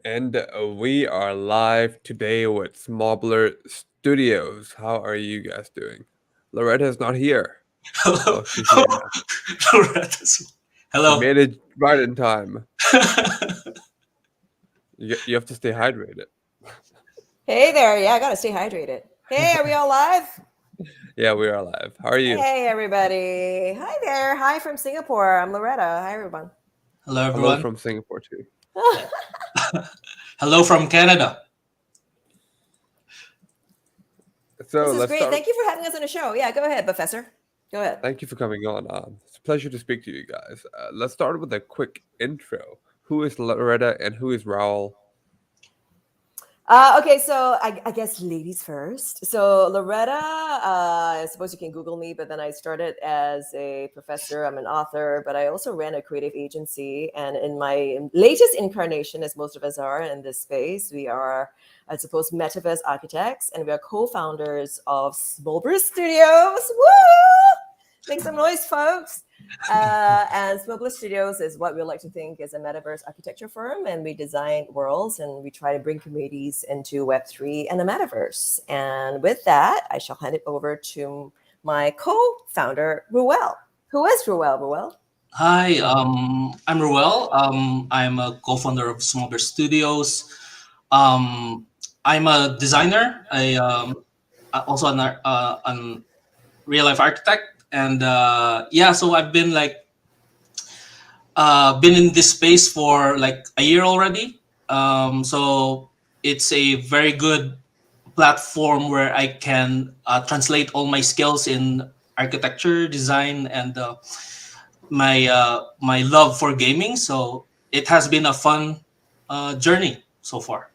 And we are live today with Smobler Studios. How are you guys doing? Loretta is not here. Hello. Oh, she's here now. She Hello. made it right in time. You have to stay hydrated. Hey there. Yeah, I gotta stay hydrated. Hey, are we all live? Yeah, we are live. How are you? Hey, everybody. Hi there. Hi from Singapore. I'm Loretta. Hi, everyone. Hello, Hello everyone. from Singapore too. Yeah. Hello from Canada. So This is let's great. start. Thank you for having us on the show. Yeah, go ahead, Professor. Go ahead. Thank you for coming on. It's a pleasure to speak to you guys. Let's start with a quick intro. Who is Loretta and who is Raul? Okay, so I guess ladies first. So Loretta, I suppose you can Google me, but then I started as a professor. I'm an author, but I also ran a creative agency. And in my latest incarnation, as most of us are in this space, we are, I suppose, metaverse architects, and we are co-founders of Smobler Studios. Woo! Make some noise, folks. And Smobler Studios is what we like to think is a metaverse architecture firm, and we design worlds and we try to bring communities into Web3 and the metaverse. And with that, I shall hand it over to my co-founder, Ruel. Who is Ruel? Ruel? Hi, I'm Ruel. I'm a co-founder of Smobler Studios. Um, I'm a designer. Also an real life architect, and yeah. So I've been in this space for like a year already. So it's a very good platform where I can translate all my skills in architecture, design, and my love for gaming. So it has been a fun journey so far.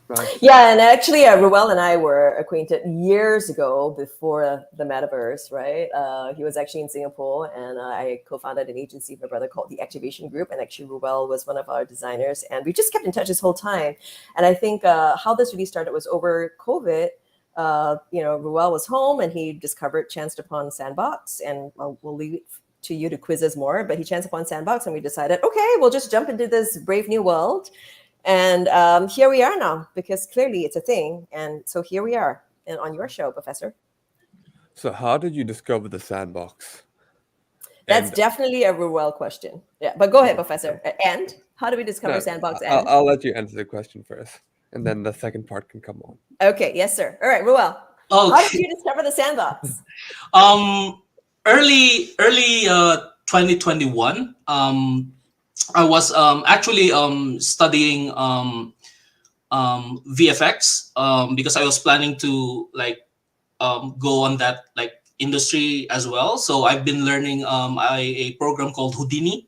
Nice. Yeah, and actually, Ruel and I were acquainted years ago before the metaverse, right? He was actually in Singapore, and I co-founded an agency with my brother called the Activation Group, and actually Ruel was one of our designers, and we just kept in touch this whole time. And I think how this really started was over COVID. Ruel was home, and he discovered, chanced upon Sandbox, and we'll leave it to you to quiz us more. But he chanced upon Sandbox, and we decided, okay, we'll just jump into this brave new world. And here we are now, because clearly it's a thing. And so here we are and on your show, Professor. So how did you discover the sandbox? That's And definitely a Ruel question. Yeah, but go ahead, Professor. And how do we discover no, Sandbox I'll, and? I'll let you answer the question first, and then the second part can come on. Okay, yes, sir. All right, Ruel. How did Okay. you discover the Sandbox? Um, early 2021. I was actually studying VFX because I was planning to go on that like industry as well. So I've been learning a program called Houdini.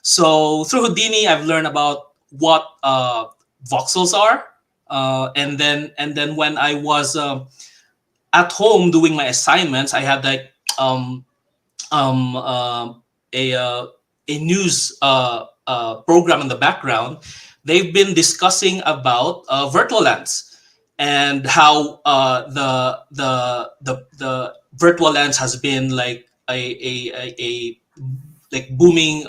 So through Houdini, I've learned about what voxels are, and then when I was at home doing my assignments, I had like um, um, a a news program in the background. They've been discussing about virtual lands and how the virtual lands has been like a like booming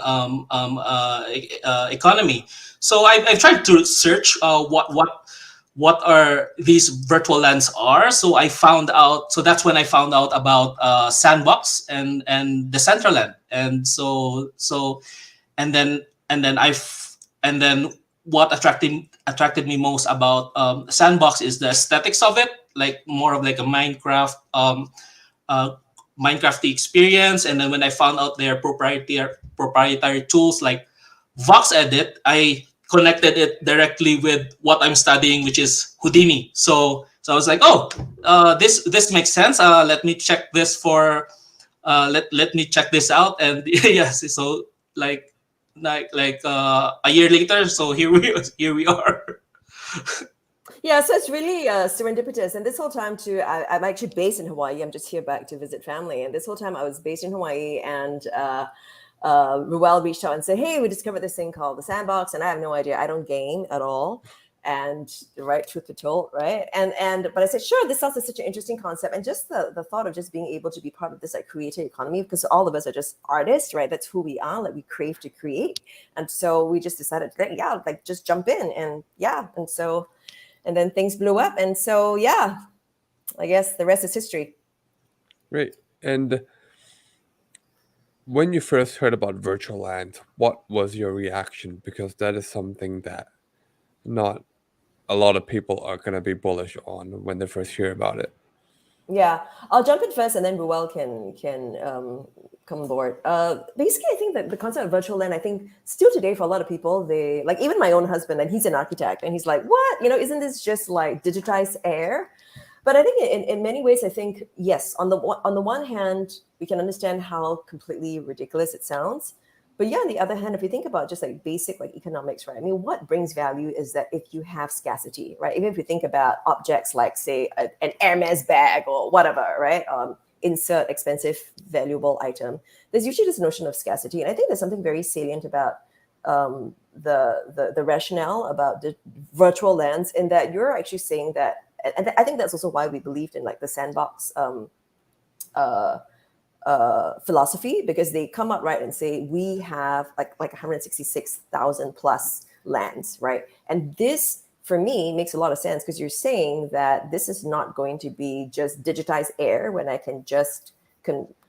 economy. So I've tried to search what are these virtual lands are. So I found out. So that's when I found out about Sandbox and the Decentraland. And then what attracted me most about Sandbox is the aesthetics of it, like more of like a uh, Minecrafty experience. And then when I found out their proprietary tools like Vox Edit, I connected it directly with what I'm studying, which is Houdini. So I was like, oh, this makes sense. Let me check this for let me check this out. And yes, so a year later, so here we are. Yeah, so it's really serendipitous. And this whole time, too, I'm actually based in Hawaii. I'm just here back to visit family. And this whole time, I was based in Hawaii, and Ruel reached out and said, hey, we discovered this thing called the Sandbox. And I have no idea. I don't game at all. And right, truth be told, right? And but I said, sure, this sounds like such an interesting concept. And just the thought of just being able to be part of this like creative economy, because all of us are just artists, right? That's who we are, like we crave to create. And so we just decided that, yeah, like just jump in. And yeah, and then things blew up. And so yeah, I guess the rest is history. Great. And when you first heard about virtual lands, what was your reaction? Because that is something that not a lot of people are going to be bullish on when they first hear about it. Yeah, I'll jump in first, and then Ruel can come on board. Basically, I think that the concept of virtual land, I think still today for a lot of people, they like even my own husband, and he's an architect, and he's like, "What? You know, isn't this just like digitized air?" But I think in many ways, I think yes. On the one hand, we can understand how completely ridiculous it sounds. But yeah, on the other hand, if you think about just like basic like economics, right? I mean, what brings value is that if you have scarcity, right? Even if you think about objects like, say, an Hermes bag or whatever, right? Insert expensive, valuable item. There's usually this notion of scarcity, and I think there's something very salient about the rationale about the virtual lands, in that you're actually saying that, and I think that's also why we believed in like the sandbox. Philosophy, because they come up right and say we have like 166,000 plus lands, right? And this for me makes a lot of sense, because you're saying that this is not going to be just digitized air when I can just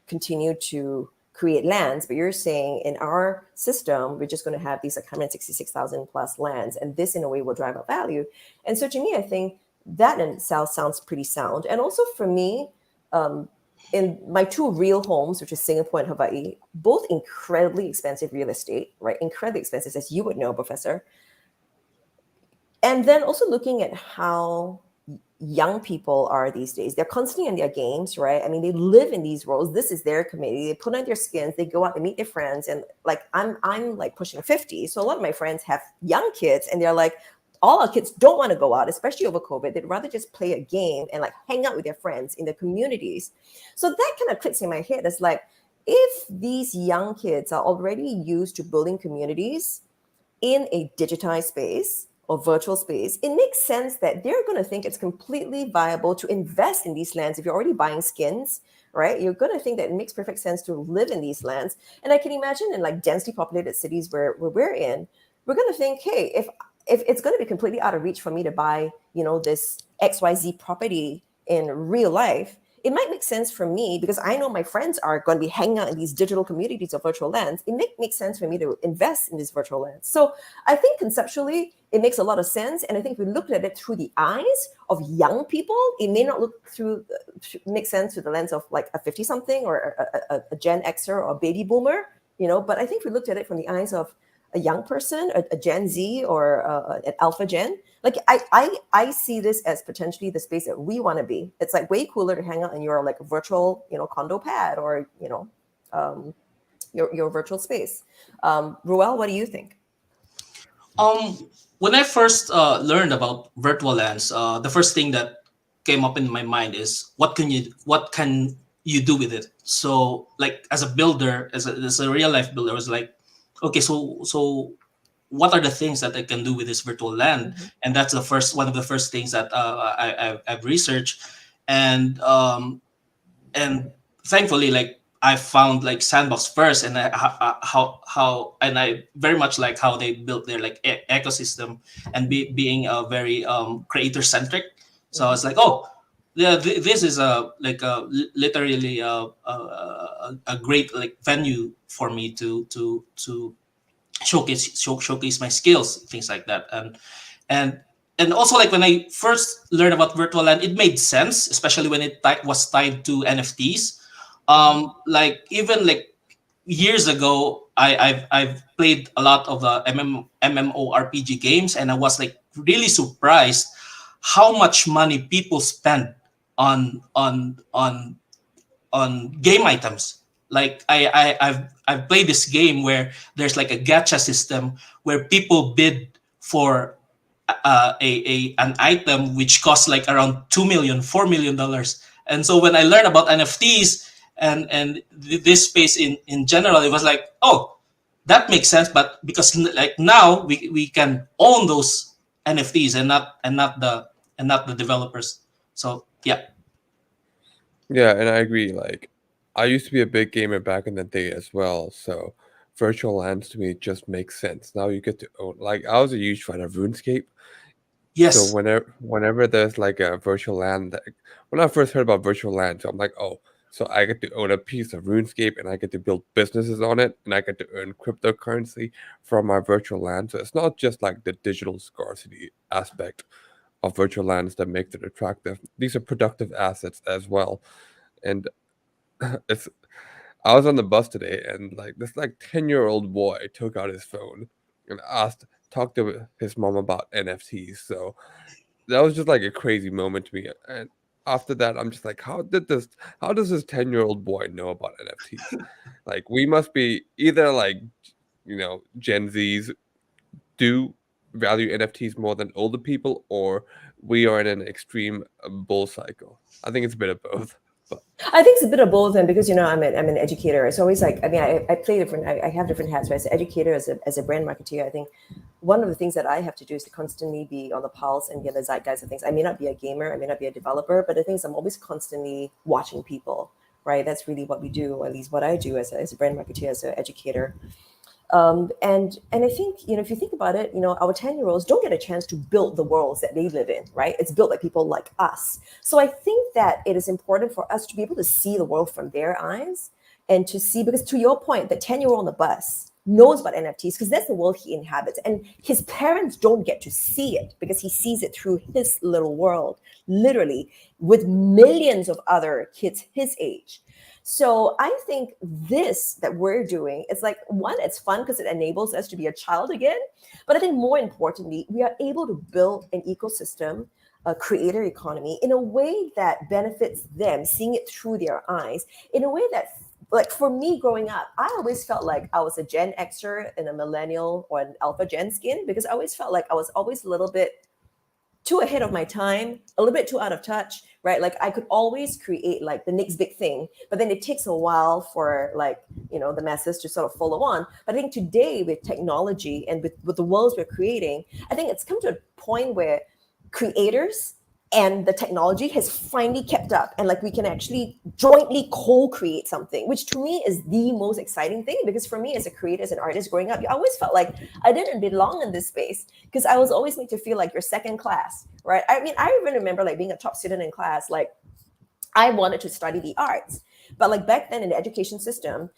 continue to create lands, but you're saying in our system we're just going to have these like 166,000 plus lands, and this in a way will drive up value. And so to me, I think that in itself sounds pretty sound. And also for me, in my two real homes, which is Singapore and Hawaii, both incredibly expensive real estate, right? Incredibly expensive, as you would know, Professor. And then also looking at how young people are these days. They're constantly in their games, right? I mean, they live in these roles. This is their community. They put on their skins. They go out, they meet their friends. And like, I'm like pushing 50. So a lot of my friends have young kids, and they're like, all our kids don't want to go out, especially over COVID. They'd rather just play a game and like hang out with their friends in their communities. So that kind of clicks in my head. It's like, if these young kids are already used to building communities in a digitized space or virtual space, it makes sense that they're going to think it's completely viable to invest in these lands. If you're already buying skins, right, you're going to think that it makes perfect sense to live in these lands. And I can imagine in like densely populated cities where we're in, we're going to think, hey, if it's going to be completely out of reach for me to buy, you know, this XYZ property in real life, it might make sense for me, because I know my friends are going to be hanging out in these digital communities or virtual lands. It makes sense for me to invest in these virtual lands. So I think conceptually, it makes a lot of sense. And I think if we looked at it through the eyes of young people, it may not make sense through the lens of like a 50-something or a Gen Xer or a baby boomer, you know. But I think if we looked at it from the eyes of a young person, a Gen Z or an Alpha Gen, like I see this as potentially the space that we want to be. It's like way cooler to hang out in your like virtual, you know, condo pad, or you know, your virtual space. Ruel, what do you think? When I first learned about virtual lands, the first thing that came up in my mind is what can you do with it? So like as a builder, as a real life builder, I was like, okay, so what are the things that I can do with this virtual land? Mm-hmm. And that's one of the first things that I've researched, and thankfully, like I found like Sandbox first, and how and I very much like how they built their like ecosystem, and being very creator centric. So I was like, oh yeah, this is literally a great like venue for me to showcase my skills, things like that. And also, like when I first learned about virtual land, it made sense, especially when it was tied to NFTs. Like even like years ago, I've played a lot of the MMORPG games, and I was like really surprised how much money people spend on game items. Like I've played this game where there's like a gacha system where people bid for an item which costs like around $2 million, $4 million. And so when I learned about NFTs and this space in general, it was like, oh, that makes sense. But because like now we can own those NFTs and not the developers. So yeah. Yeah, and I agree. Like, I used to be a big gamer back in the day as well, so virtual lands to me just makes sense. Now you get to own. Like, I was a huge fan of RuneScape, so Yes. whenever there's like a virtual land, when I first heard about virtual lands, I'm like, oh, so I get to own a piece of RuneScape and I get to build businesses on it, and I get to earn cryptocurrency from my virtual land. So it's not just like the digital scarcity aspect of virtual lands that makes it attractive. These are productive assets as well. And it's I was on the bus today and like this like 10-year-old boy took out his phone and talked to his mom about NFTs. So that was just like a crazy moment to me. And after that I'm just like, how does this 10-year-old boy know about NFTs? Like we must be either like, Gen Zs do value NFTs more than older people, or we are in an extreme bull cycle. I think it's a bit of both. But I think it's a bit of both, and because I'm an educator, it's always like I play different. I have different hats. Right? As an educator, as a brand marketeer, I think one of the things that I have to do is to constantly be on the pulse and get the zeitgeist of things. I may not be a gamer, I may not be a developer, but the thing is, I'm always constantly watching people. Right? That's really what we do, or at least what I do as a brand marketeer, as an educator. And I think, if you think about it, our 10-year-olds don't get a chance to build the worlds that they live in, right? It's built by people like us. So I think that it is important for us to be able to see the world from their eyes, and to see, because to your point, the 10-year-old on the bus knows about NFTs because that's the world he inhabits. And his parents don't get to see it because he sees it through his little world, literally, with millions of other kids his age. So I think this that we're doing, it's like, one, it's fun because it enables us to be a child again. But I think more importantly, we are able to build an ecosystem, a creator economy, in a way that benefits them, seeing it through their eyes, in a way that, like for me growing up, I always felt like I was a Gen Xer in a millennial or an Alpha Gen skin, because I always felt like I was always a little bit too ahead of my time, a little bit too out of touch, right? Like I could always create like the next big thing, but then it takes a while for like, the masses to sort of follow on. But I think today with technology and with the worlds we're creating, I think it's come to a point where creators and the technology has finally kept up, and like we can actually jointly co-create something, which to me is the most exciting thing. Because for me as a creator, as an artist growing up, I always felt like I didn't belong in this space, because I was always made to feel like you're second class, right? I mean, I even remember like being a top student in class, like I wanted to study the arts, but like back then in the education system,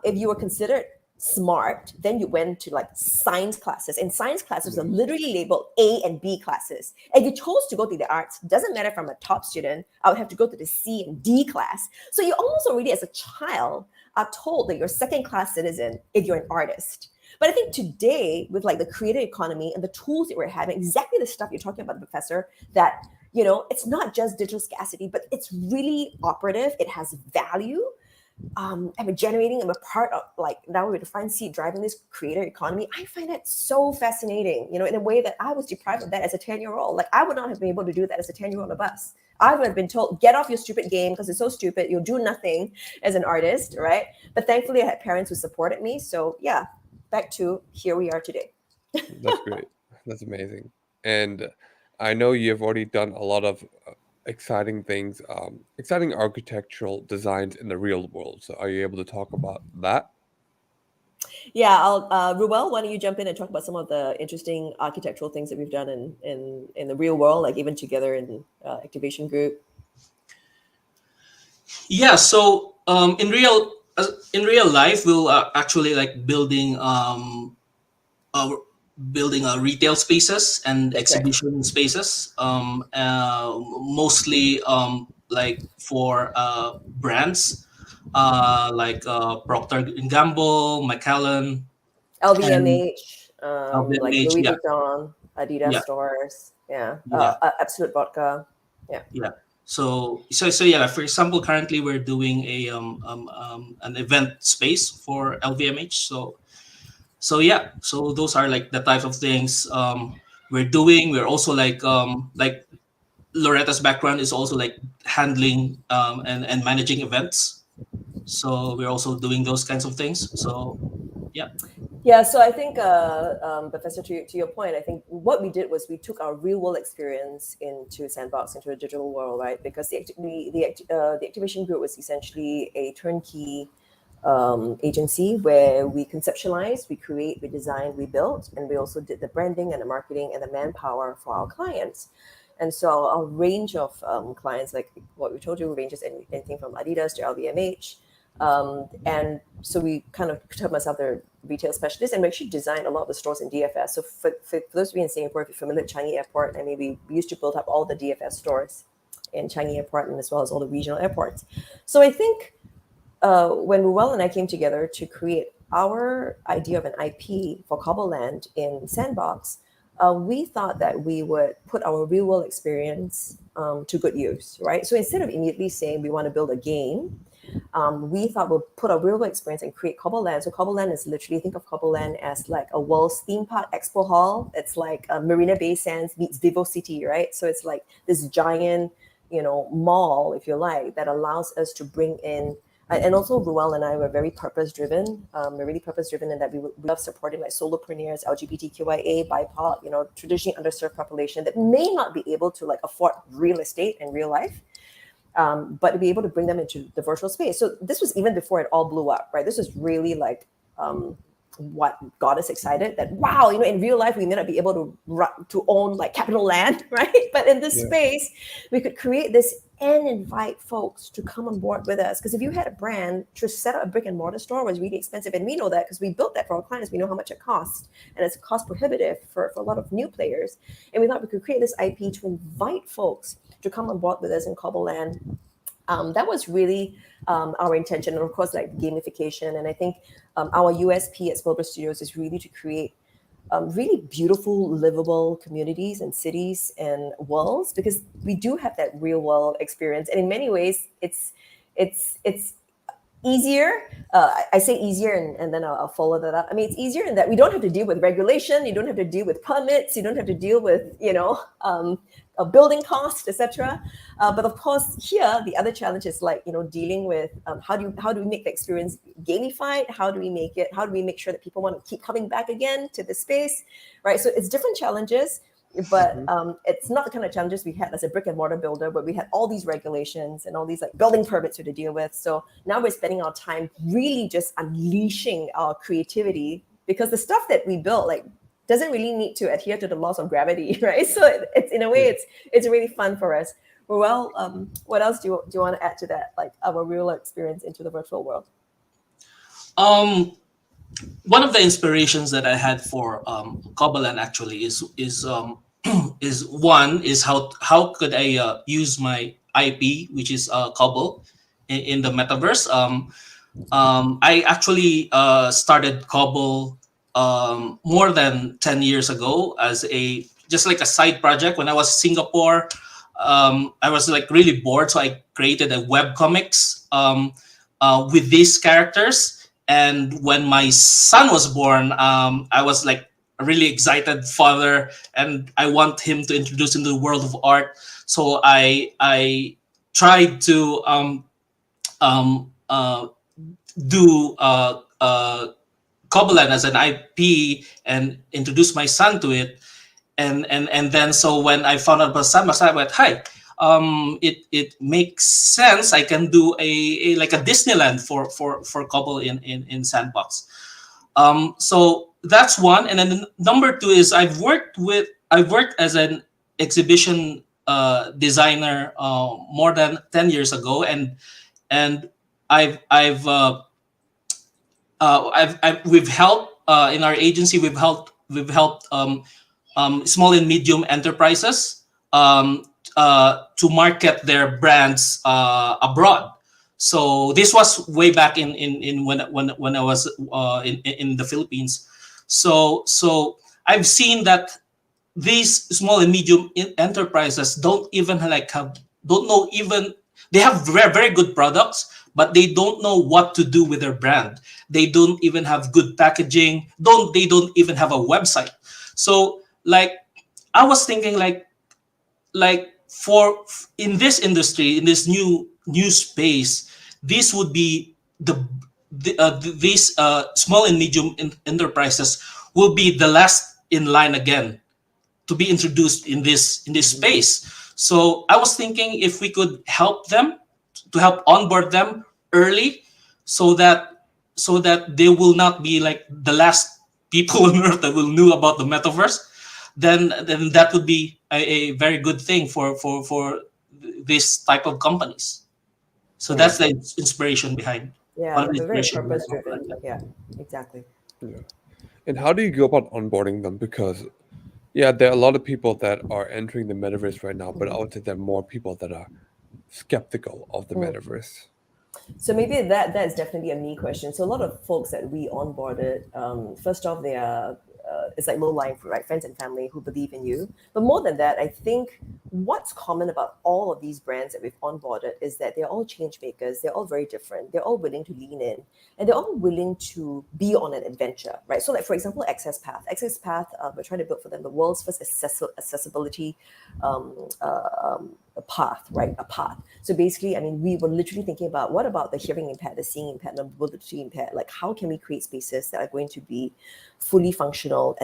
if you were considered smart, then you went to like science classes, and science classes are literally labeled A and B classes. And you chose to go to the arts, doesn't matter if I'm a top student, I would have to go to the C and D class. So you almost already as a child are told that you're a second class citizen if you're an artist. But I think today, with like the creative economy and the tools that we're having, exactly the stuff you're talking about, Professor, that it's not just digital scarcity, but it's really operative, it has value. I'm generating, I'm a part of, like, now we're the front seat driving this creator economy. I find that so fascinating, in a way that I was deprived of that as a 10-year-old. Like I would not have been able to do that as a 10-year-old on a bus. I would have been told, get off your stupid game because it's so stupid, you'll do nothing as an artist, right? But thankfully I had parents who supported me. So yeah, back to here we are today. that's great. That's amazing. And I know you've already done a lot of exciting things, exciting architectural designs in the real world. So are you able to talk about that? Yeah, I'll Ruel, why don't you jump in and talk about some of the interesting architectural things that we've done in the real world, like even together in activation group. Yeah. So in real life, we'll actually like building retail spaces and That's right. exhibition spaces, mostly like for brands like Procter and Gamble, Macallan, and LVMH, like LVMH. Louis Yeah, Vuitton, Adidas yeah, stores. Yeah. yeah, Absolute Vodka. Yeah. yeah. So yeah. For example, currently we're doing an event space for LVMH. So yeah, so those are like the type of things we're doing. We're also like Loretta's background is also like handling and managing events. So we're also doing those kinds of things. So yeah. Yeah, so I think, Professor, to your point, I think what we did was we took our real world experience into Sandbox, into a digital world, right? Because the activation group was essentially a turnkey agency where we conceptualize, we create, we design, we build, and we also did the branding and the marketing and the manpower for our clients. And so our range of clients, like what we told you, ranges anything from Adidas to LVMH. And so we kind of term ourselves the retail specialist, and we actually designed a lot of the stores in DFS. So for those of you in Singapore, if you're familiar with Changi Airport, I mean, we used to build up all the DFS stores in Changi Airport, and as well as all the regional airports. So I think when Ruel and I came together to create our idea of an IP for Cobbleland in Sandbox, we thought that we would put our real world experience to good use, right? So instead of immediately saying we want to build a game, we thought we'll put our real world experience and create Cobbleland. So Cobbleland is literally, think of Cobbleland as like a world's theme park expo hall. It's like Marina Bay Sands meets Vivo City, right? So it's like this giant, mall, if you like, that allows us to bring in. And also, Ruel and I were very purpose-driven. We're really purpose-driven in that we love supporting like solopreneurs, LGBTQIA, BIPOC, traditionally underserved population that may not be able to like afford real estate in real life, but to be able to bring them into the virtual space. So this was even before it all blew up, right? This was really like what got us excited that, wow, in real life, we may not be able to own like capital land, right? But in this space, we could create this and invite folks to come on board with us. Because if you had a brand, to set up a brick and mortar store was really expensive. And we know that because we built that for our clients. We know how much it costs. And it's cost prohibitive for a lot of new players. And we thought we could create this IP to invite folks to come on board with us in Cobbleland. That was really our intention. And of course, like gamification. And I think our USP at Smobler Studios is really to create really beautiful, livable communities and cities and worlds, because we do have that real world experience. And in many ways, it's easier. I say easier, and then I'll follow that up. I mean, it's easier in that we don't have to deal with regulation. You don't have to deal with permits. You don't have to deal with, a building cost, etc. But of course, here the other challenge is like dealing with how do we make the experience gamified? How do we make sure that people want to keep coming back again to the space, right? So it's different challenges, but it's not the kind of challenges we had as a brick and mortar builder, but we had all these regulations and all these like building permits to deal with. So now we're spending our time really just unleashing our creativity, because the stuff that we built like doesn't really need to adhere to the laws of gravity, right? So it's in a way it's really fun for us. Well, what else do you want to add to that, like our real experience into the virtual world? One of the inspirations that I had for Cobbleland actually is how could I use my IP, which is Cobble, in the metaverse. I actually started Cobble more than 10 years ago as just like a side project. When I was in Singapore, I was like really bored, so I created a web comics with these characters. And when my son was born, I was like a really excited father, and I want him to introduce into the world of art. So I tried to do Cobbleland as an IP and introduce my son to it. And then so when I found out about Sandbox, I went, hi, it makes sense. I can do a like a Disneyland for Cobble in Sandbox. So that's one. And then number two is I've worked as an exhibition designer more than 10 years ago, and we've helped in our agency. We've helped small and medium enterprises to market their brands abroad. So this was way back in when I was in the Philippines. So I've seen that these small and medium enterprises don't know even they have very, very good products, but they don't know what to do with their brand. They don't even have good packaging. They don't even have a website. So like I was thinking like for in this industry, in this new space, this would be these small and medium enterprises will be the last in line again to be introduced in this space. So I was thinking if we could help them to help onboard them early, so that they will not be like the last people on earth that will knew about the metaverse. Then that would be a very good thing for this type of companies. So that's the inspiration behind. Yeah, One of the we're very inspiration behind purpose driven. Cobbleland. Yeah, exactly. Yeah. And how do you go about onboarding them? Because yeah, there are a lot of people that are entering the metaverse right now, but I would say there are more people that are skeptical of the metaverse. So maybe that is definitely a me question. So a lot of folks that we onboarded, first off, they are it's like low lying fruit, right? Friends and family who believe in you. But more than that, I think what's common about all of these brands that we've onboarded is that they're all change makers. They're all very different. They're all willing to lean in, and they're all willing to be on an adventure, right? So, like for example, Access Path. Access Path, we're trying to build for them the world's first accessibility a path, right? A path. So basically, I mean, we were literally thinking about what about the hearing impaired, the seeing impaired, the mobility impaired? Like, how can we create spaces that are going to be fully functional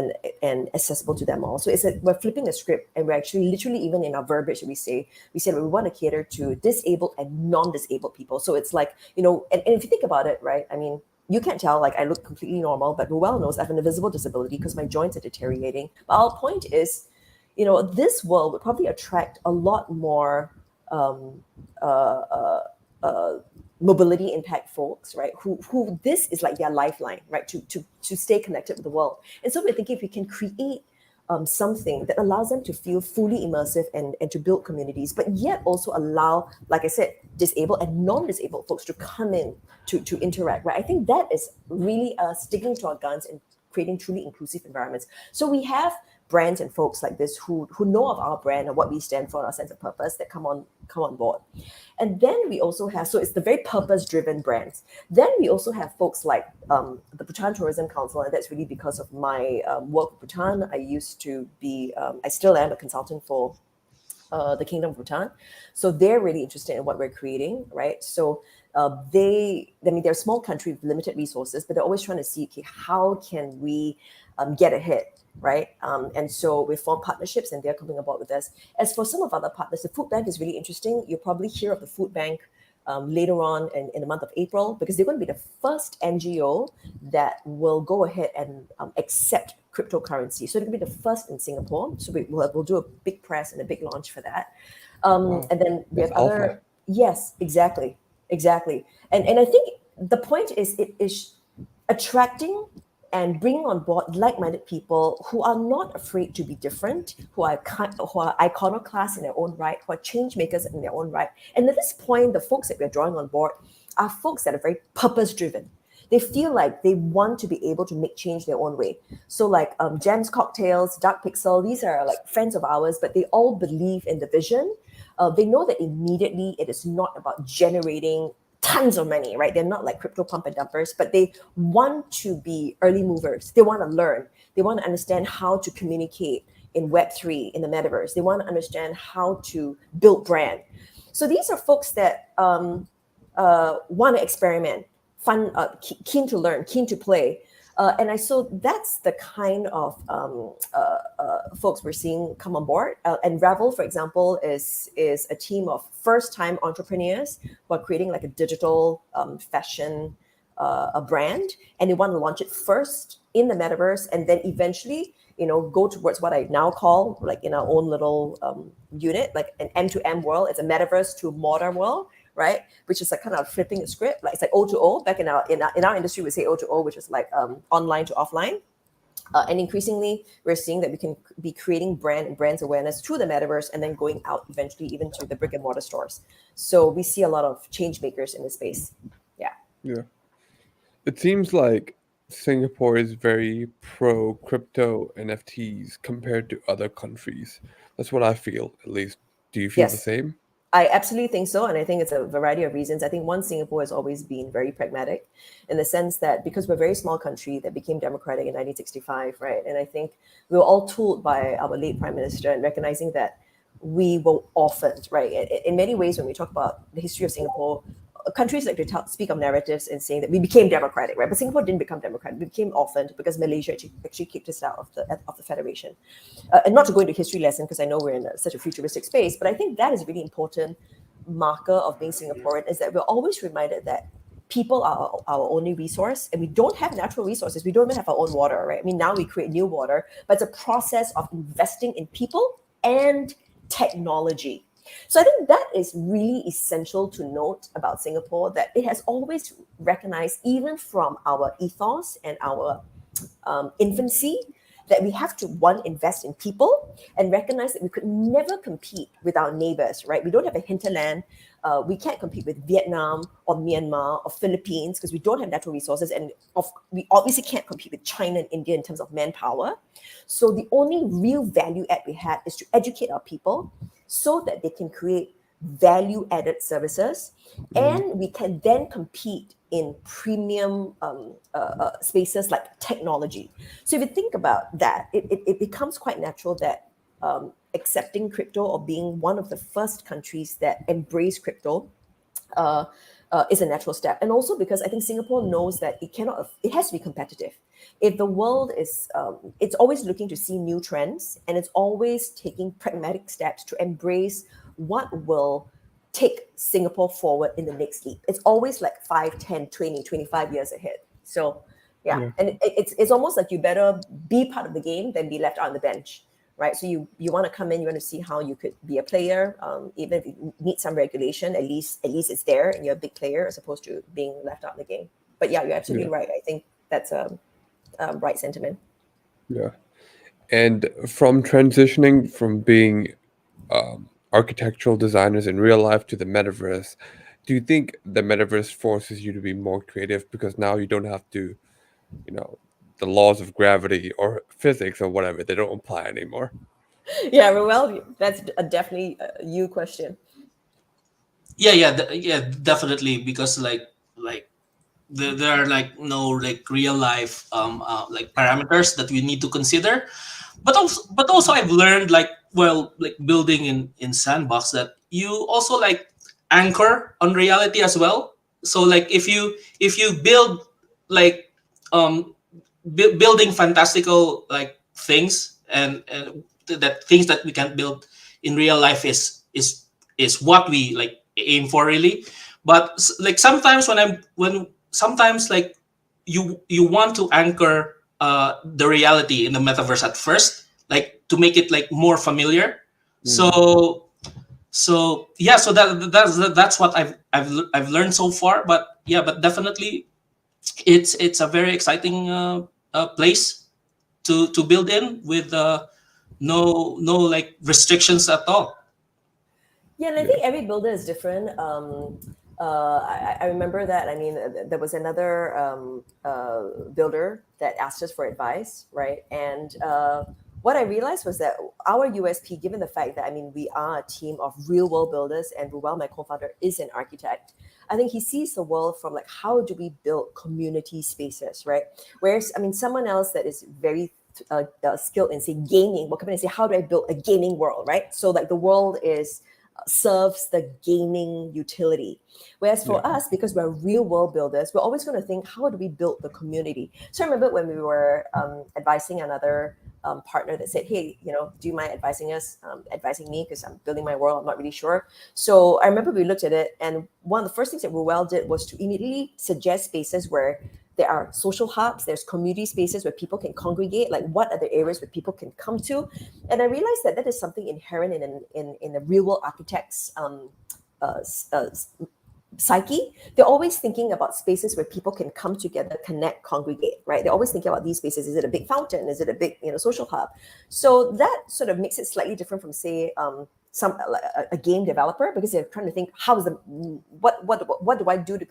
and accessible to them all? So it's we're flipping a script, and we're actually literally even in our verbiage we said we want to cater to disabled and non-disabled people. So it's like, you know, and if you think about it, right? I mean, you can't tell, like I look completely normal, but Ruel knows I have an invisible disability because my joints are deteriorating. But our point is, you know, this world would probably attract a lot more mobility impact folks, right? Who this is like their lifeline, right? To stay connected with the world. And so we're thinking if we can create something that allows them to feel fully immersive and to build communities, but yet also allow, like I said, disabled and non-disabled folks to come in to interact, right? I think that is really sticking to our guns and creating truly inclusive environments. So we have brands and folks like this who know of our brand and what we stand for and our sense of purpose that come on board. And then we also have, so it's the very purpose-driven brands. Then we also have folks like the Bhutan Tourism Council, and that's really because of my work with Bhutan. I used to be, I still am a consultant for the Kingdom of Bhutan. So they're really interested in what we're creating, right? So they're a small country with limited resources, but they're always trying to see, okay, how can we get ahead, right? And so we formed partnerships, and they're coming aboard with us. As for some of our other partners, the food bank is really interesting. You'll probably hear of the food bank later on in the month of April, because they're going to be the first NGO that will go ahead and accept cryptocurrency. So they're going to be the first in Singapore. So we'll do a big press and a big launch for that. Wow. And then we have That's other, alpha. yes, exactly. And I think the point is it is attracting and bringing on board like-minded people who are not afraid to be different, who are iconoclasts in their own right, who are change makers in their own right. And at this point, the folks that we're drawing on board are folks that are very purpose-driven. They feel like they want to be able to make change their own way. So like Gems Cocktails, Dark Pixel, these are like friends of ours, but they all believe in the vision. They know that immediately it is not about generating tons of money, right? They're not like crypto pump and dumpers, but they want to be early movers. They want to learn. They want to understand how to communicate in Web3, in the metaverse. They want to understand how to build brand. So these are folks that want to experiment, fun, keen to learn, keen to play. And so that's the kind of folks we're seeing come on board. And Ravel, for example, is a team of first-time entrepreneurs who are creating like a digital fashion a brand, and they want to launch it first in the metaverse, and then eventually, go towards what I now call, like in our own little unit, like an M2M world. It's a metaverse to modern world, right? Which is like kind of flipping the script. Like it's like O2O. Back in our industry, we say O2O, which is like online to offline. And increasingly, we're seeing that we can be creating brands awareness through the metaverse, and then going out eventually even to the brick and mortar stores. So we see a lot of change makers in this space. Yeah. Yeah. It seems like Singapore is very pro crypto NFTs compared to other countries. That's what I feel, at least. Do you feel the Yes. same? I absolutely think so. And I think it's a variety of reasons. I think one, Singapore has always been very pragmatic in the sense that because we're a very small country that became democratic in 1965, right? And I think we were all tooled by our late Prime Minister and recognizing that we were orphaned, right? In many ways, when we talk about the history of Singapore, countries like to speak of narratives and saying that we became democratic, right? But Singapore didn't become democratic. We became orphaned because Malaysia actually kicked us out of the federation. And not to go into history lesson, because I know we're in such a futuristic space, but I think that is a really important marker of being Singaporean, is that we're always reminded that people are our only resource, and we don't have natural resources. We don't even have our own water, right? I mean, now we create new water, but it's a process of investing in people and technology. So I think that is really essential to note about Singapore, that it has always recognized, even from our ethos and our infancy, that we have to, one, invest in people and recognize that we could never compete with our neighbors, right? We don't have a hinterland. We can't compete with Vietnam or Myanmar or Philippines because we don't have natural resources. And we obviously can't compete with China and India in terms of manpower. So the only real value add we have is to educate our people so that they can create value-added services, and we can then compete in premium spaces like technology. So if you think about that, it becomes quite natural that accepting crypto or being one of the first countries that embrace crypto is a natural step. And also because I think Singapore knows that it has to be competitive. If the world is, it's always looking to see new trends, and it's always taking pragmatic steps to embrace what will take Singapore forward in the next leap. It's always like 5, 10, 20, 25 years ahead. So yeah. And it's almost like you better be part of the game than be left out on the bench, right? So you want to come in, you want to see how you could be a player, even if you need some regulation, at least it's there and you're a big player as opposed to being left out in the game. But yeah, you're absolutely right. I think that's a right sentiment. Yeah. And from transitioning from being architectural designers in real life to the metaverse, do you think the metaverse forces you to be more creative because now you don't have to, the laws of gravity or physics or whatever, they don't apply anymore? Yeah, well, that's definitely a you question. Yeah, definitely, because there are like no like real life like parameters that we need to consider. But also I've learned, like, well, like building in Sandbox, that you also like anchor on reality as well. So like if you build like building fantastical like things, and that things that we can build in real life is what we like aim for, really. But like sometimes when sometimes like you want to anchor the reality in the metaverse at first, like to make it like more familiar. So yeah, so that's what I've learned so far. But yeah, but definitely it's a very exciting place to build in, with no like restrictions at all. Yeah, and I think every builder is different. I remember that. I mean, there was another builder that asked us for advice, right? And what I realized was that our USP, given the fact that, I mean, we are a team of real world builders, and Ruel, my co-founder, is an architect. I think he sees the world from like, how do we build community spaces, right? Whereas, I mean, someone else that is very skilled in, say, gaming will come in and say, how do I build a gaming world, right? So like the world serves the gaming utility. Whereas for us, because we're real world builders, we're always going to think, how do we build the community? So I remember when we were advising another partner that said, hey, do you mind advising me, because I'm building my world, I'm not really sure. So I remember we looked at it, and one of the first things that Ruel did was to immediately suggest spaces where there are social hubs, there's community spaces where people can congregate, like what are the areas where people can come to. And I realized that is something inherent in the real world architect's psyche. They're always thinking about spaces where people can come together, connect, congregate, right? They're always thinking about these spaces. Is it a big fountain? Is it a big social hub? So that sort of makes it slightly different from, say, a game developer, because they're trying to think, what do I do to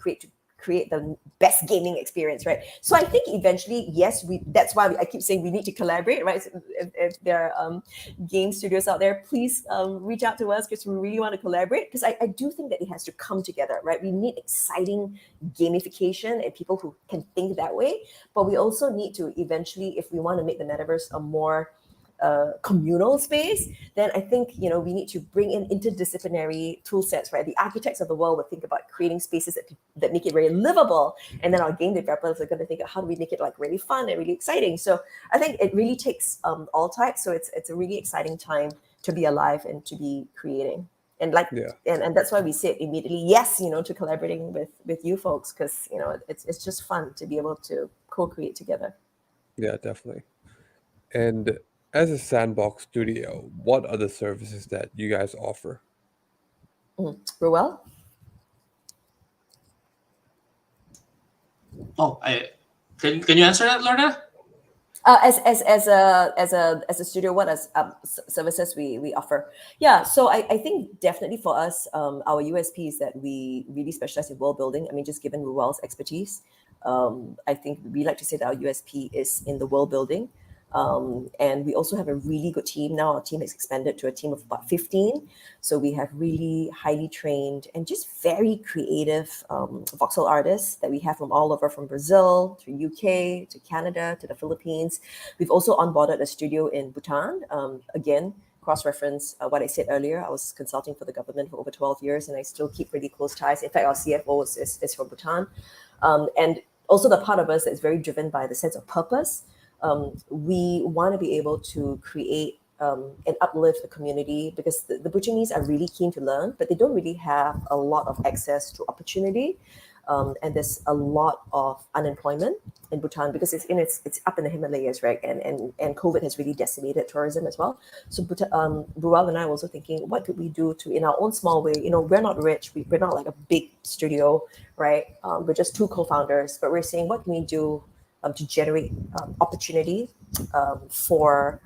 create the best gaming experience, right? So I think eventually, yes, that's why I keep saying we need to collaborate, right? So if there are game studios out there, please reach out to us, because we really want to collaborate, because I do think that it has to come together, right? We need exciting gamification and people who can think that way, but we also need to eventually, if we want to make the metaverse a more communal space, then I think we need to bring in interdisciplinary tool sets, right? The architects of the world would think about creating spaces that make it very livable, and then our game developers are going to think of how do we make it like really fun and really exciting. So I think it really takes all types. So it's a really exciting time to be alive and to be creating. And Yeah. and that's why we said immediately yes, to collaborating with you folks, because it's just fun to be able to co-create together. Yeah, definitely. And as a Sandbox studio, what are the services that you guys offer? Ruel? Oh, can you answer that, Lorna? As a studio, what services we offer? Yeah, so I think definitely for us, our USP is that we really specialize in world building. I mean, just given Ruel's expertise, I think we like to say that our USP is in the world building. And we also have a really good team. Now our team has expanded to a team of about 15. So we have really highly trained and just very creative voxel artists that we have from all over, from Brazil to UK to Canada to the Philippines. We've also onboarded a studio in Bhutan. Again, cross-reference what I said earlier. I was consulting for the government for over 12 years, and I still keep really close ties. In fact, our CFO is from Bhutan. And also the part of us that's very driven by the sense of purpose. We want to be able to create and uplift the community, because the Bhutanese are really keen to learn, but they don't really have a lot of access to opportunity. And there's a lot of unemployment in Bhutan because it's up in the Himalayas, right? And COVID has really decimated tourism as well. So Rural and I were also thinking, what could we do to, in our own small way, we're not rich, we're not like a big studio, right? We're just two co-founders, but we're saying, what can we do to generate opportunity for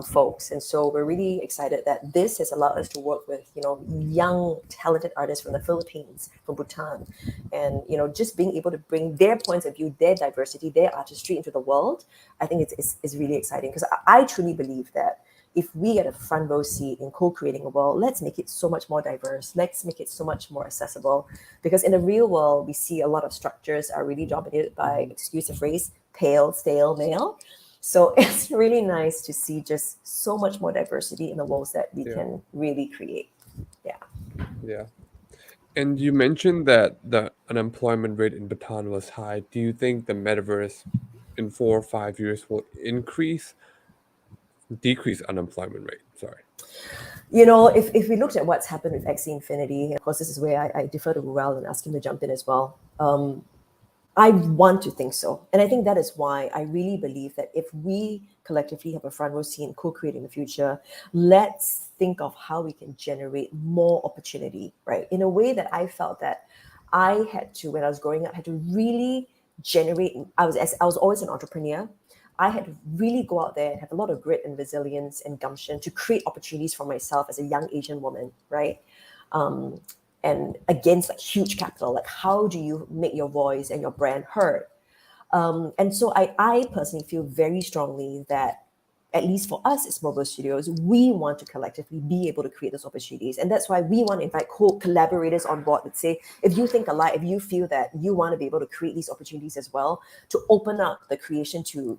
folks. And so we're really excited that this has allowed us to work with, young, talented artists from the Philippines, from Bhutan, and, just being able to bring their points of view, their diversity, their artistry into the world. I think it's really exciting, because I truly believe that if we get a front row seat in co-creating a world, let's make it so much more diverse. Let's make it so much more accessible. Because in the real world, we see a lot of structures are really dominated by, excuse the phrase, pale, stale, male. So it's really nice to see just so much more diversity in the worlds that we can really create. Yeah. Yeah. And you mentioned that the unemployment rate in Bhutan was high. Do you think the metaverse in 4 or 5 years will decrease unemployment rate? Sorry. If we looked at what's happened with Axie Infinity, of course, this is where I defer to Ruel and ask him to jump in as well. I want to think so. And I think that is why I really believe that if we collectively have a front row seat in co-creating the future, let's think of how we can generate more opportunity, right? In a way that I felt that I had to, when I was growing up, had to really generate. I was always an entrepreneur. I had to really go out there and have a lot of grit and resilience and gumption to create opportunities for myself as a young Asian woman, right? And against like huge capital, like how do you make your voice and your brand heard? And so I personally feel very strongly that, at least for us at Smobler Studios, we want to collectively be able to create those opportunities. And that's why we want to invite collaborators on board that say, if you think alike, if you feel that you want to be able to create these opportunities as well, to open up the creation to,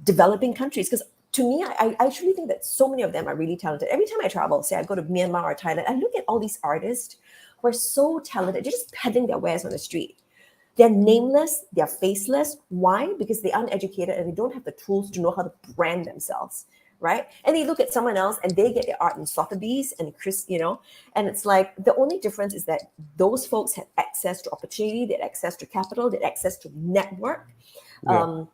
developing countries. Because to me, I actually think that so many of them are really talented. Every time I travel, say I go to Myanmar or Thailand, I look at all these artists who are so talented. They're just peddling their wares on the street. They're nameless, they're faceless. Why? Because they're uneducated and they don't have the tools to know how to brand themselves, right? And they look at someone else and they get their art in Sotheby's and and it's like the only difference is that those folks had access to opportunity, they had access to capital, they had access to network. Yeah.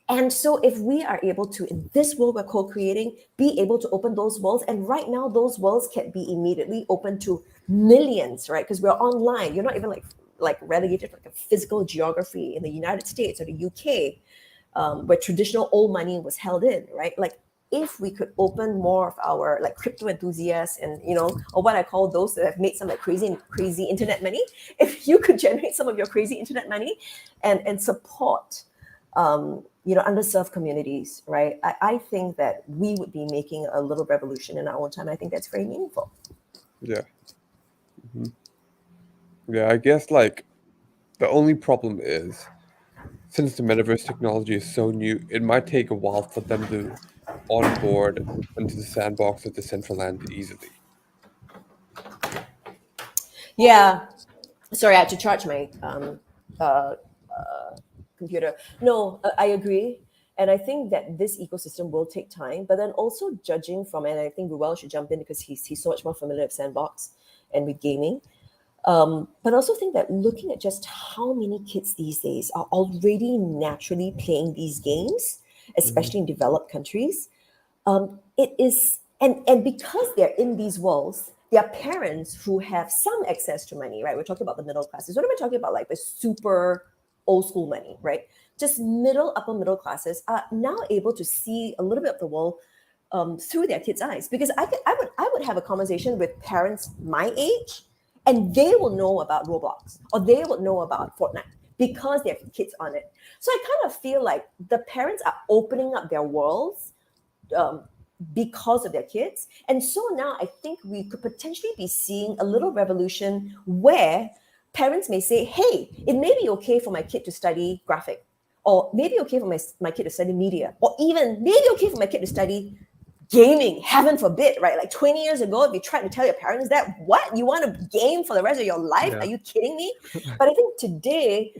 And so if we are able to, in this world we're co-creating, be able to open those worlds, and right now those worlds can be immediately open to millions, right? Because we're online. You're not even like relegated to like a physical geography in the United States or the UK, where traditional old money was held in, right? Like if we could open more of our like crypto enthusiasts and or what I call those that have made some like crazy internet money, if you could generate some of your crazy internet money and support underserved communities, right? I think that we would be making a little revolution in our own time. I think that's very meaningful. Yeah. Mm-hmm. Yeah, I guess like the only problem is, since the metaverse technology is so new, it might take a while for them to onboard into the sandbox of the central land easily? Yeah. Sorry, I had to charge my uh, computer. No, I agree. And I think that this ecosystem will take time, but then also judging from, and I think Ruel should jump in because he's so much more familiar with Sandbox and with gaming. But I also think that looking at just how many kids these days are already naturally playing these games, especially in developed countries, it is, and because they're in these worlds, their parents who have some access to money, right? We're talking about the middle classes. What am I talking about? Like the super old school money, right? Just upper middle classes are now able to see a little bit of the world through their kids' eyes. Because I would have a conversation with parents my age, and they will know about Roblox or they will know about Fortnite because they have kids on it. So I kind of feel like the parents are opening up their worlds um, because of their kids. And so now I think we could potentially be seeing a little revolution where parents may say, hey, it may be okay for my kid to study graphic, or maybe okay for my kid to study media, or even maybe okay for my kid to study gaming, heaven forbid, right? Like 20 years ago, if you tried to tell your parents that, what? You want to game for the rest of your life? Yeah. Are you kidding me? But I think today,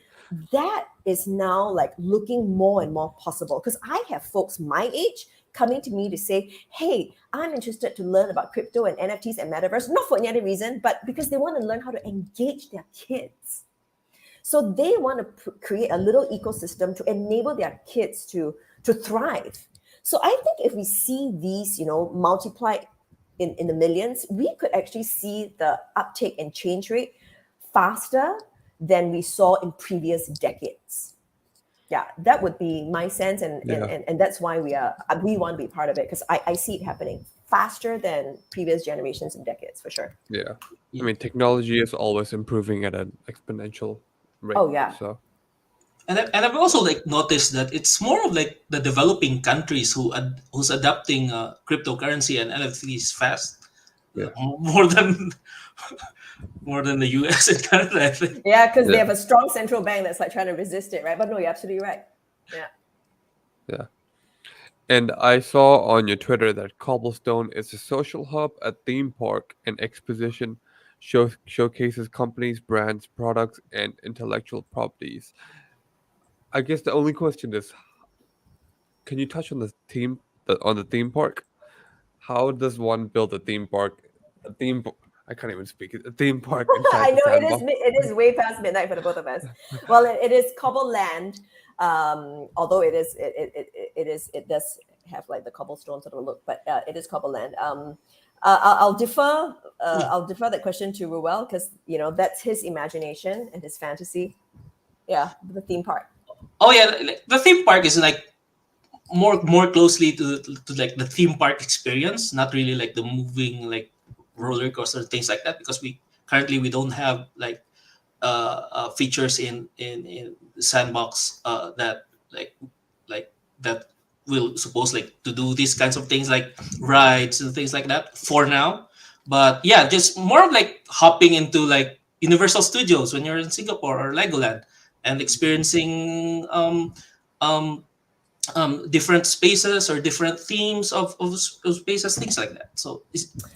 that is now like looking more and more possible, because I have folks my age coming to me to say, hey, I'm interested to learn about crypto and NFTs and metaverse, not for any other reason, but because they want to learn how to engage their kids. So they want to create a little ecosystem to enable their kids to thrive. So I think if we see these, multiply in the millions, we could actually see the uptake and change rate faster than we saw in previous decades. Yeah, that would be my sense, and that's why we want to be part of it, because I see it happening faster than previous generations and decades for sure. Yeah. I mean, technology is always improving at an exponential rate. Oh, yeah. So And I've also like noticed that it's more of like the developing countries who's adapting cryptocurrency and NFTs fast, Yeah. more than the US and Canada, I think. Yeah, because they have a strong central bank that's like trying to resist it, right? But no, you're absolutely right. Yeah. yeah. And I saw on your Twitter that Cobblestone is a social hub, a theme park, and exposition showcases companies, brands, products, and intellectual properties. I guess the only question is, can you touch on the theme park? How does one build a theme park? I can't even speak it. A theme park inside I the know sandbox. it is way past midnight for the both of us. Well, it is Cobbleland, although it does have like the cobblestone sort of look, but it is Cobbleland. I'll defer that question to Ruel, because that's his imagination and his fantasy. Yeah, the theme park. Oh yeah, like, the theme park is like more closely to like the theme park experience, not really like the moving like roller coaster things like that, because we don't have like features in Sandbox that like that will suppose like to do these kinds of things like rides and things like that for now. But yeah, just more of like hopping into like Universal Studios when you're in Singapore or Legoland and experiencing um different spaces or different themes of spaces, things like that. So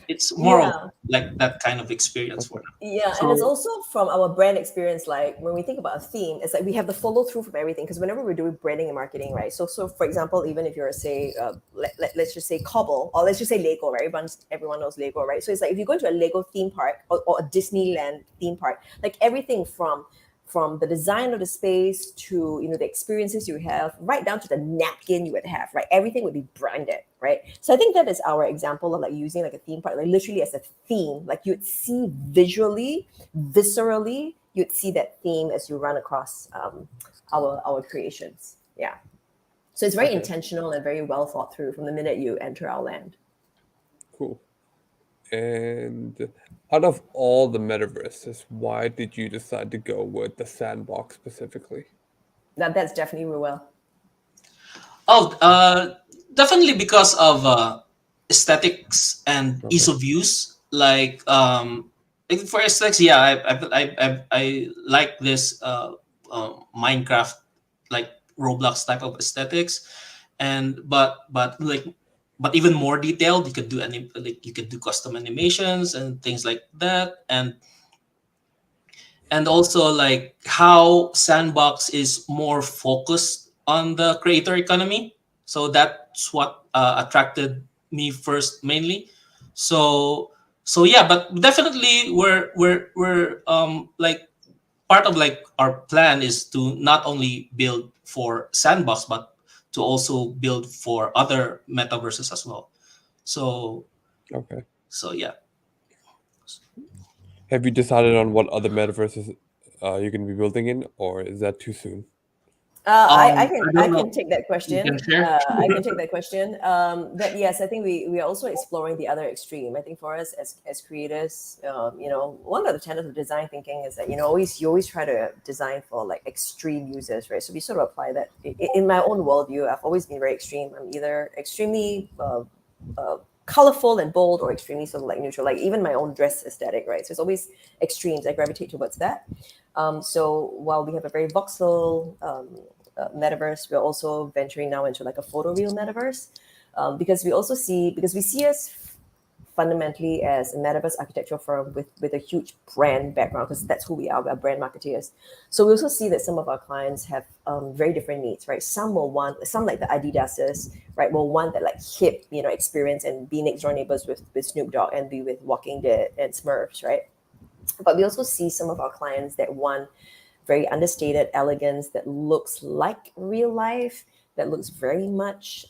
it's more of Yeah. like that kind of experience for now. Yeah, So- and it's also from our brand experience. Like when we think about a theme, it's like we have the follow through from everything. Because whenever we're doing branding and marketing, right? So for example, even if you're say, let's just say Cobble, or let's just say Lego, right? Everyone knows Lego, right? So it's like if you go into a Lego theme park, or a Disneyland theme park, like everything from the design of the space to the experiences you have, right down to the napkin you would have, right? Everything would be branded, right? So I think that is our example of like using like a theme park, like literally as a theme. Like you'd see visually, viscerally, you'd see that theme as you run across our creations. Yeah. So it's very intentional and very well thought through from the minute you enter our land. Cool. And out of all the metaverses, why did you decide to go with the sandbox specifically? Now that's definitely Ruel. Oh, definitely because of aesthetics and ease of use. Like for aesthetics, yeah, I like this Minecraft like Roblox type of aesthetics, and but like but even more detailed. You could do you could do custom animations and things like that, and also like how Sandbox is more focused on the creator economy. So that's what attracted me first mainly. So yeah, but definitely we're like part of like our plan is to not only build for Sandbox but to also build for other metaverses as well. So Okay. yeah. Have you decided on what other metaverses you're going to be building in, or is that too soon? I I don't can know. take that You question. can share. I can take that question. But yes, I think we are also exploring the other extreme. I think for us as creators, one of the tenets of design thinking is that you always try to design for like extreme users, right? So we sort of apply that in my own worldview. I've always been very extreme. I'm either extremely colorful and bold or extremely sort of like neutral. Like even my own dress aesthetic, right? So it's always extremes. I gravitate towards that. So while we have a very voxel metaverse, we're also venturing now into like a photoreal metaverse because we see us fundamentally as a metaverse architectural firm with a huge brand background because that's who we are. We're brand marketeers. So we also see that some of our clients have very different needs, right? Some like the Adidas's, right, will want that like hip, experience and be next door neighbors with Snoop Dogg and be with Walking Dead and Smurfs, right? But we also see some of our clients that want very understated elegance that looks like real life, that looks very much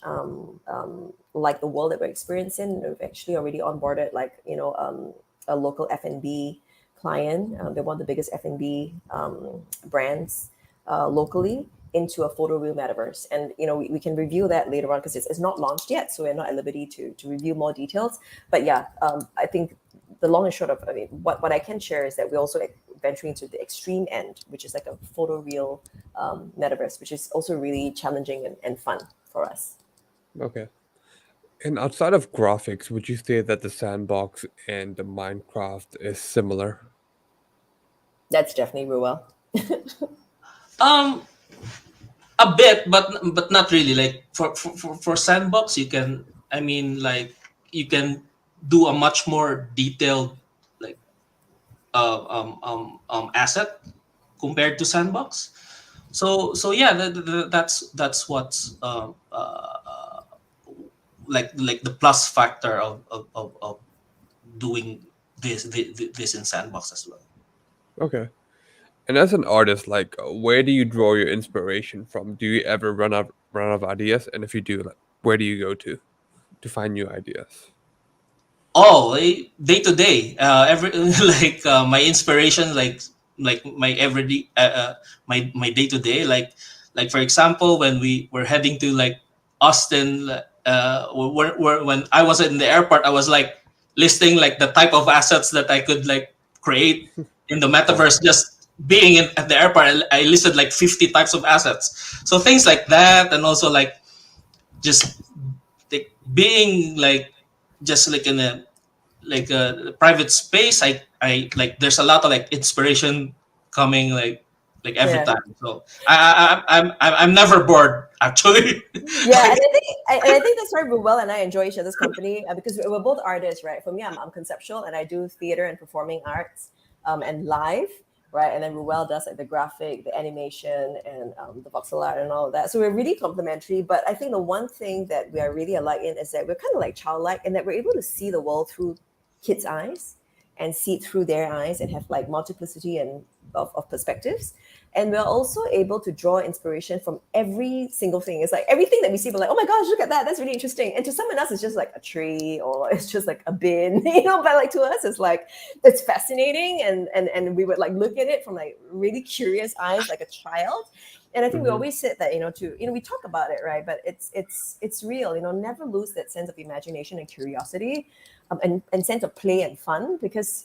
like the world that we're experiencing. We've actually already onboarded a local F&B client. They're one of the biggest F&B brands locally into a photoreal metaverse. And, we can review that later on because it's not launched yet. So we're not at liberty to review more details. But yeah, I think the long and short of what I can share is that we're also venturing to the extreme end, which is like a photoreal metaverse, which is also really challenging and fun for us. Okay. And outside of graphics, would you say that the Sandbox and the Minecraft is similar? That's definitely Ruel. Um, a bit, but not really. Like for Sandbox, you can. I mean, like you can do a much more detailed like asset compared to Sandbox. So yeah, that's what's like the plus factor of doing this in Sandbox as well. Okay. And as an artist, like, where do you draw your inspiration from? Do you ever run out of ideas? And if you do, like, where do you go to find new ideas? Oh, day to day, every like my inspiration, like my everyday, my day to day, like for example, when we were heading to like Austin, when I was in the airport, I was like listing like the type of assets that I could like create in the Wow. metaverse. Just being at the airport, I listed like 50 types of assets. So things like that, and also like just like being like just like in a private space. I like there's a lot of like inspiration coming like every Yeah. time. So I'm never bored actually. Yeah, Like, and I think that's why Ruel and I enjoy each other's company because we're both artists, right? For me, I'm conceptual and I do theater and performing arts and live, right? And then Ruel does like the graphic, the animation, and the voxel art and all of that. So we're really complementary. But I think the one thing that we are really alike in is that we're kind of like childlike and that we're able to see the world through kids' eyes and see it through their eyes and have like multiplicity and of perspectives. And we're also able to draw inspiration from every single thing. It's like everything that we see, we're like, oh my gosh, look at that. That's really interesting. And to someone else, it's just like a tree or it's just like a bin, but like to us, it's like, it's fascinating. And we would like look at it from like really curious eyes, like a child. And I think we Hmm. always said that, we talk about it, right? But it's real, never lose that sense of imagination and curiosity and sense of play and fun because,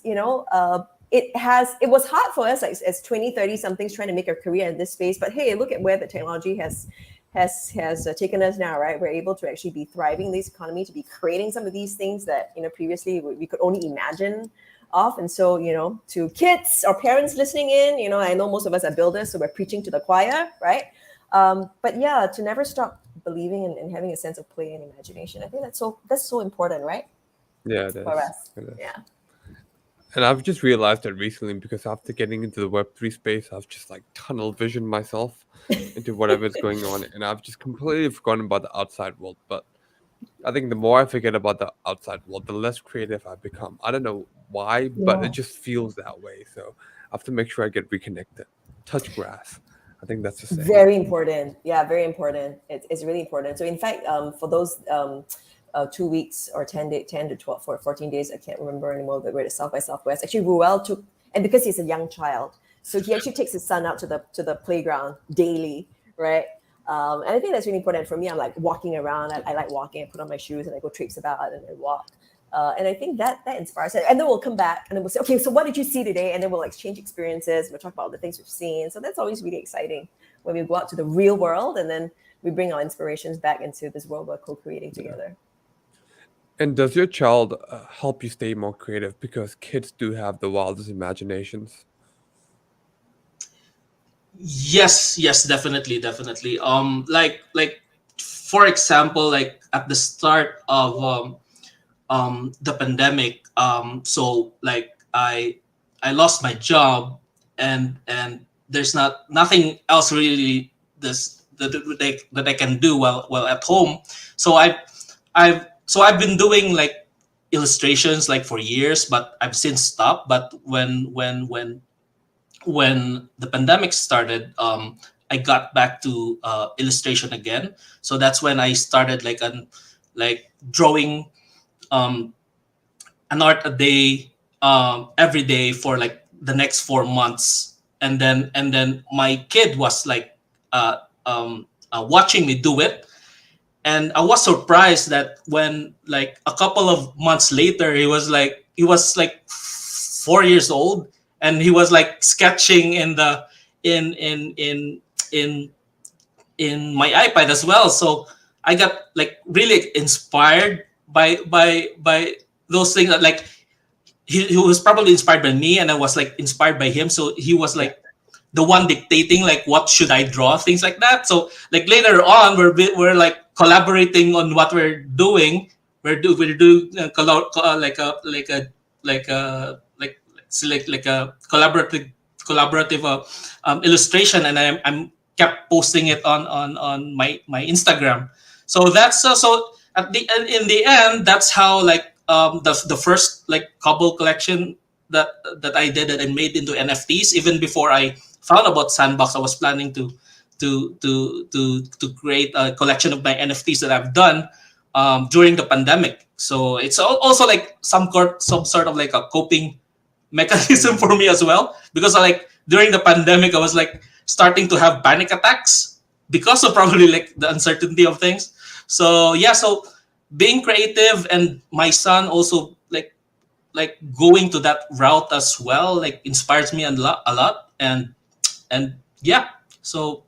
it was hard for us like, as 20, 30 somethings trying to make a career in this space. But hey, look at where the technology has taken us now, right? We're able to actually be thriving in this economy, to be creating some of these things that, previously we could only imagine of. And so, to kids or parents listening in, I know most of us are builders, so we're preaching to the choir, right? But yeah, to never stop believing and having a sense of play and imagination. I think that's so important, right? Yeah, it For is. us. It is. Yeah. And I've just realized that recently because after getting into the Web3 space, I've just like tunnel visioned myself into whatever's going on, and I've just completely forgotten about the outside world. But I think the more I forget about the outside world, the less creative I become. I don't know why, but it Yeah. just feels that way. So I have to make sure I get reconnected. Touch grass. I think that's the saying. Very important. Yeah, very important. It's really important. So in fact, for those 2 weeks or 10 to 12 for 14 days, I can't remember anymore, but we're at South by Southwest. Actually, Ruel took, and because he's a young child, so he actually takes his son out to the playground daily, right? And I think that's really important for me. I'm like walking around. I like walking. I put on my shoes and I go traipse about and I walk. And I think that inspires it. And then we'll come back and then we'll say, okay, so what did you see today? And then we'll exchange experiences. We'll talk about the things we've seen. So that's always really exciting when we go out to the real world and then we bring our inspirations back into this world we're co-creating together. And does your child help you stay more creative? Because kids do have the wildest imaginations. Yes, definitely. Like for example, like at the start of the pandemic, so like I lost my job, and there's nothing else really that I can do while at home. So I've been doing like illustrations like for years, but I've since stopped. But when the pandemic started, I got back to illustration again. So that's when I started like drawing um, an art a day, every day for like the next 4 months, and then my kid was like watching me do it, and I was surprised that when like a couple of months later he was like 4 years old, and he was like sketching in the in in in my iPad as well. So I got like really inspired by those things. Like he was probably inspired by me, and I was like inspired by him. So he was like the one dictating like what should I draw, things like that. So like later on, we're like collaborating on what we're doing. We're doing like a collaborative illustration, and I'm kept posting it on my Instagram. So that's so at the in the end, that's how like the first like Cobble collection that I did, that I made into NFTs. Even before I found about Sandbox, I was planning to create a collection of my NFTs that I've done during the pandemic. So it's also like some sort of like a coping mechanism for me as well, because like during the pandemic I was like starting to have panic attacks because of probably like the uncertainty of things. So yeah, so being creative, and my son also like going to that route as well, like inspires me a lot. And yeah, so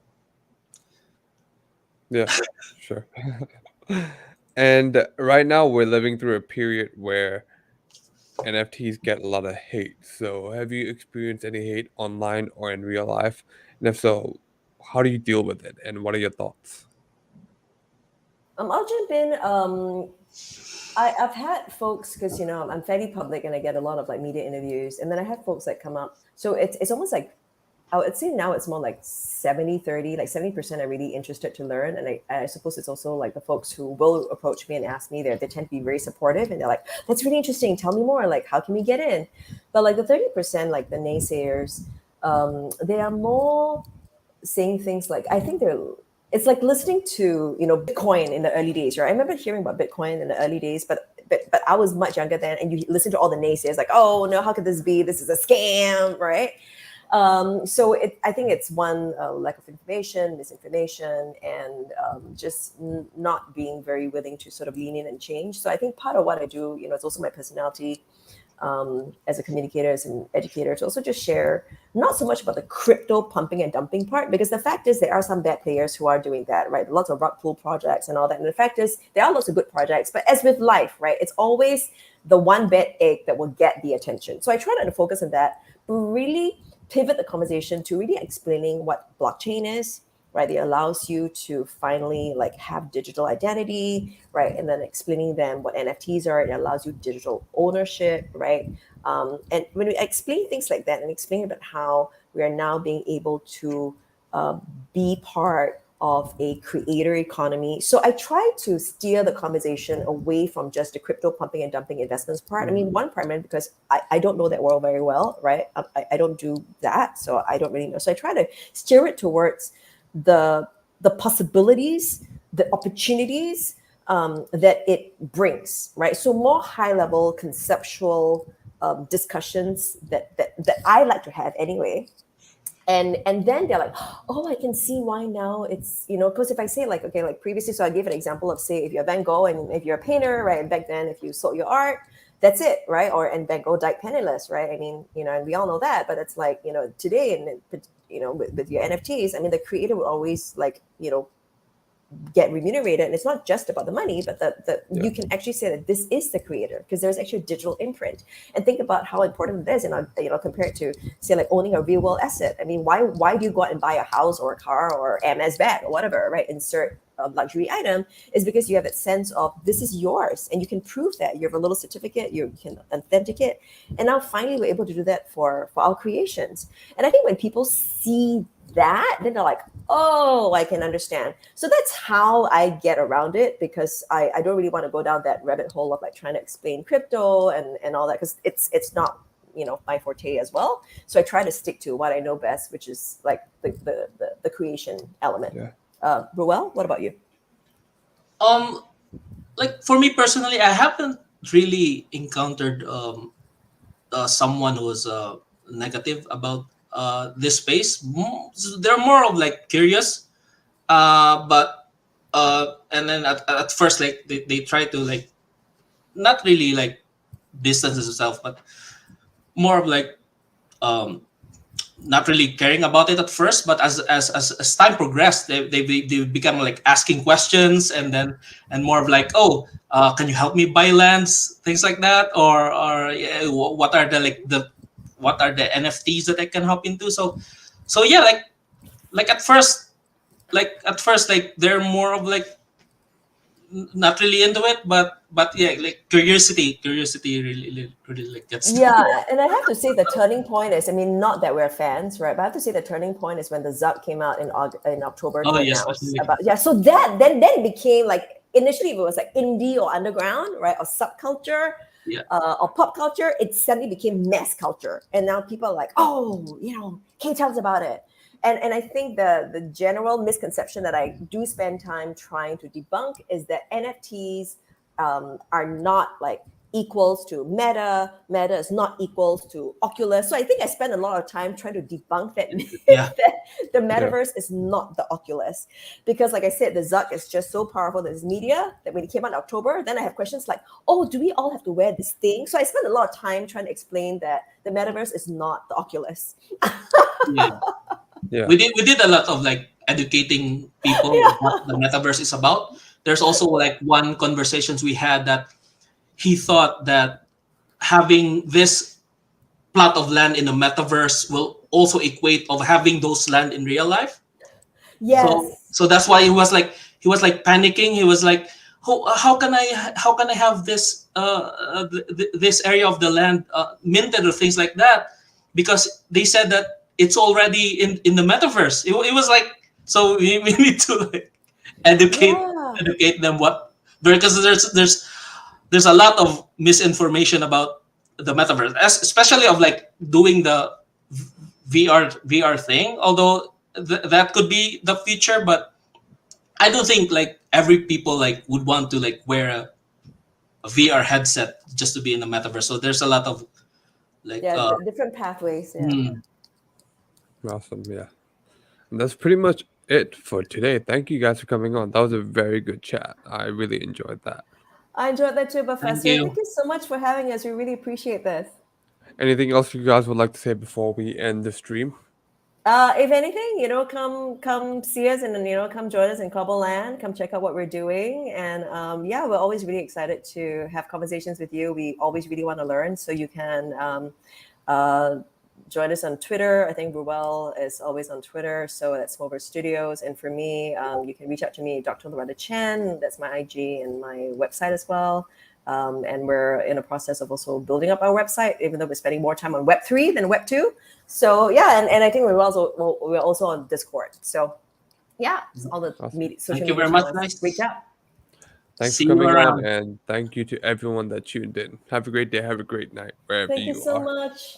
Yeah, sure. And right now we're living through a period where NFTs get a lot of hate. So have you experienced any hate online or in real life? And if so, how do you deal with it? And what are your thoughts? I'll jump in. I've had folks, because I'm fairly public and I get a lot of like media interviews, and then I have folks that come up. So it's almost like, I would say now it's more like 70-30, like 70% are really interested to learn. And I suppose it's also like the folks who will approach me and ask me, they tend to be very supportive, and they're like, that's really interesting. Tell me more. Like, how can we get in? But like the 30%, like the naysayers, they are more saying things like, I think it's like listening to, Bitcoin in the early days, right? I remember hearing about Bitcoin in the early days, but I was much younger then, and you listen to all the naysayers like, oh no, how could this be? This is a scam, right? So I think it's one, lack of information, misinformation, and just not being very willing to sort of lean in and change. So I think part of what I do, it's also my personality as a communicator, as an educator, to also just share not so much about the crypto pumping and dumping part, because the fact is there are some bad players who are doing that, right? Lots of rug pull projects and all that. And the fact is there are lots of good projects, but as with life, right, it's always the one bad egg that will get the attention. So I try not to focus on that, but really pivot the conversation to really explaining what blockchain is, right? It allows you to finally like have digital identity, right? And then explaining them what NFTs are, it allows you digital ownership, right? And when we explain things like that and explain about how we are now being able to be part of a creator economy. So I try to steer the conversation away from just the crypto pumping and dumping investments part. I mean, one primarily because I don't know that world very well, right? I don't do that, so I don't really know. So I try to steer it towards the possibilities, the opportunities that it brings, right? So more high level conceptual discussions that I like to have anyway. And then they're like, oh, I can see why now it's, because if I say like, okay, like previously, so I gave an example of, say, if you're Van Gogh and if you're a painter, right, and back then if you sold your art, that's it, right? And Van Gogh died penniless, right? I mean, and we all know that, but it's like, today, and with your NFTs, I mean, the creator will always like, get remunerated, and it's not just about the money, but that you can actually say that this is the creator because there's actually a digital imprint. And think about how important it is, and compared to, say, like owning a real world asset. I mean, why do you go out and buy a house or a car or MS bag or whatever, right? Insert a luxury item, is because you have that sense of this is yours, and you can prove that. You have a little certificate, you can authenticate, and now finally we're able to do that for our creations. And I think when people see that, then they're like, oh, I can understand. So that's how I get around it, because I don't really want to go down that rabbit hole of like trying to explain crypto and all that, because it's not my forte as well. So I try to stick to what I know best, which is like the creation element. Ruel, what about you? Like for me personally, I haven't really encountered someone who was negative about this space. They're more of like curious, but and then at first, like they try to like not really like distance themselves, but more of like not really caring about it at first. But as time progressed, they become like asking questions, and more of like, oh, can you help me buy lands, things like that, or yeah, what are the NFTs that I can hop into? So yeah, like at first, like they're more of like not really into it, but yeah, like curiosity really like gets Yeah, and I have to say the turning point is, I mean, not that we're fans, right? But I have to say the turning point is when the Zuck came out in October to Oh yes, announce especially. about, yeah. So that then it became like, initially it was like indie or underground, right, or subculture, Yeah. or pop culture. It suddenly became mass culture, and now people are like, oh, can you tell us about it? And I think the general misconception that I do spend time trying to debunk is that NFTs are not like equals to Meta. Meta is not equals to Oculus. So I think I spend a lot of time trying to debunk that myth Yeah. that the metaverse is not the Oculus. Because like I said, the Zuck is just so powerful, this media, that when it came out in October, then I have questions like, oh, do we all have to wear this thing? So I spent a lot of time trying to explain that the metaverse is not the Oculus. Yeah. We did a lot of like educating people of what the metaverse is about. There's also like one conversations we had that he thought that having this plot of land in the metaverse will also equate of having those land in real life. Yes. So that's why he was like panicking. He was like, how can I have this this area of the land minted or things like that, because they said that it's already in the metaverse. It was like, so we need to like educate them what, because there's a lot of misinformation about the metaverse, especially of like doing the VR thing. Although that could be the future, but I don't think like every people like would want to like wear a VR headset just to be in the metaverse. So there's a lot of like different pathways. Yeah. Awesome. Yeah. And that's pretty much it for today. Thank you guys for coming on. That was a very good chat. I really enjoyed that. I enjoyed that too, Professor. Thank you. Thank you so much for having us. We really appreciate this. Anything else you guys would like to say before we end the stream? If anything, come see us and come join us in Cobbleland. Come check out what we're doing, and we're always really excited to have conversations with you. We always really want to learn, so you can join us on Twitter. I think Ruel is always on Twitter, so that's Smobler Studios. And for me, you can reach out to me, Dr. Loretta Chen. That's my IG and my website as well. And we're in a process of also building up our website, even though we're spending more time on Web3 than Web2. So yeah, and I think we're also on Discord. So yeah, it's all the Awesome. media, social Thank you media very much, channels. guys. Reach out. Thanks See for you coming on, around. and thank you to everyone that tuned in. Have a great day. Have a great night, wherever Thank you you so are. much.